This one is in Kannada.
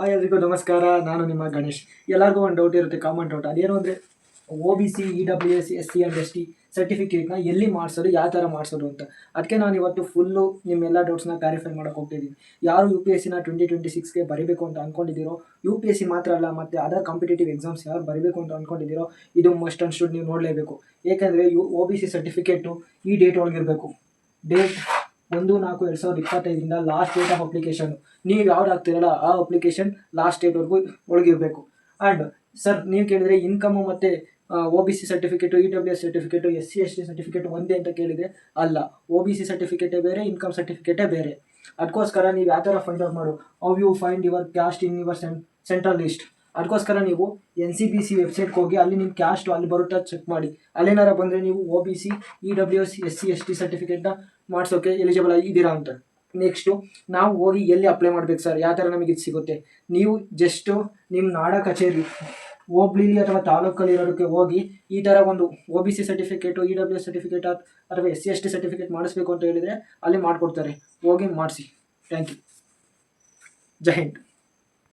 ಎಲ್ರಿಗೂ ನಮಸ್ಕಾರ. ನಾನು ನಿಮ್ಮ ಗಣೇಶ್. ಎಲ್ಲರಿಗೂ ಒಂದು ಡೌಟ್ ಇರುತ್ತೆ, ಕಾಮನ್ ಡೌಟ್. ಅದೇನು ಅಂದರೆ OBC EWS SC and ST ಸರ್ಟಿಫಿಕೇಟ್ನ ಎಲ್ಲಿ ಮಾಡಿಸೋದು, ಯಾವ ಥರ ಮಾಡಿಸೋದು ಅಂತ. ಅದಕ್ಕೆ ನಾನು ಇವತ್ತು ಫುಲ್ಲು ನಿಮ್ಮೆಲ್ಲ ಡೌಟ್ಸ್ನ ಕ್ಲಾರಿಫೈ ಮಾಡೋಕೆ ಹೋಗ್ತಿದ್ದೀನಿ. ಯಾರು UPSC 2026ಗೆ ಬರೀಬೇಕು ಅಂತ ಅಂದ್ಕೊಂಡಿದ್ದೀರೋ, UPSC ಮಾತ್ರ ಅಲ್ಲ ಮತ್ತು ಅದರ್ ಕಾಂಪಿಟೇಟಿವ್ ಎಕ್ಸಾಮ್ಸ್ ಯಾರು ಬರೀಬೇಕು ಅಂತ ಅಂದ್ಕೊಂಡಿದ್ದೀರೋ, ಇದು ಮಸ್ಟ್ ಆ್ಯಂಡ್ ಶುಡ್ ನೀವು ನೋಡಲೇಬೇಕು. ಏಕೆಂದರೆ OBC ಸರ್ಟಿಫಿಕೇಟು ಈ ಡೇಟ್ ಒಳಗಿರಬೇಕು. Date 1/4/2025 last date of application. ನೀವು ಯಾವ್ದು ಆಗ್ತಿರಲ್ಲ ಆ ಅಪ್ಲಿಕೇಶನ್ ಲಾಸ್ಟ್ ಡೇಟ್ವರೆಗೂ ಒಳಗಿರಬೇಕು. ಆ್ಯಂಡ್ ಸರ್, ನೀವು ಕೇಳಿದರೆ ಇನ್ಕಮು ಮತ್ತು OBC certificate, EWS certificate, SC ST certificate ಒಂದೇ ಅಂತ ಕೇಳಿದರೆ ಅಲ್ಲ. OBC ಸರ್ಟಿಫಿಕೇಟೇ ಬೇರೆ, ಇನ್ಕಮ್ ಸರ್ಟಿಫಿಕೇಟೇ ಬೇರೆ. ಅದಕ್ಕೋಸ್ಕರ ನೀವು ಯಾವ ಥರ ಫೈಂಡ್ ಔಟ್ ಮಾಡು, how you find your caste in your central list. ಅದಕ್ಕೋಸ್ಕರ ನೀವು NCBC ವೆಬ್ಸೈಟ್ಗೆ ಹೋಗಿ ಅಲ್ಲಿ ನಿಮ್ಮ ಕ್ಯಾಸ್ಟು ಅಲ್ಲಿ ಬರುತ್ತಾ ಚೆಕ್ ಮಾಡಿ. ಅಲ್ಲೇನಾರ ಬಂದರೆ ನೀವು OBC EWS SC ST ಸರ್ಟಿಫಿಕೇಟ್ನ ಮಾಡಿಸೋಕ್ಕೆ ಎಲಿಜಿಬಲ್ ಆಗಿದ್ದೀರಾ ಅಂತ. ನೆಕ್ಸ್ಟು ನಾವು ಹೋಗಿ ಎಲ್ಲಿ ಅಪ್ಲೈ ಮಾಡಬೇಕು ಸರ್, ಯಾವ ಥರ ನಮಗೆ ಇದು ಸಿಗುತ್ತೆ. ನೀವು ಜಸ್ಟು ನಿಮ್ಮ ನಾಡ ಕಚೇರಿ ಹೋಬ್ಳಿಲಿ ಅಥವಾ ತಾಲೂಕಲ್ಲಿ ಇರೋದಕ್ಕೆ ಹೋಗಿ ಈ ಥರ ಒಂದು OBC ಸರ್ಟಿಫಿಕೇಟು, EWS ಸರ್ಟಿಫಿಕೇಟ್ ಅಥವಾ SC ST ಸರ್ಟಿಫಿಕೇಟ್ ಮಾಡಿಸ್ಬೇಕು ಅಂತ ಹೇಳಿದರೆ ಅಲ್ಲಿ ಮಾಡಿಕೊಡ್ತಾರೆ. ಹೋಗಿ ಮಾಡಿಸಿ. Thank you. ಜೈ ಹಿಂದ್.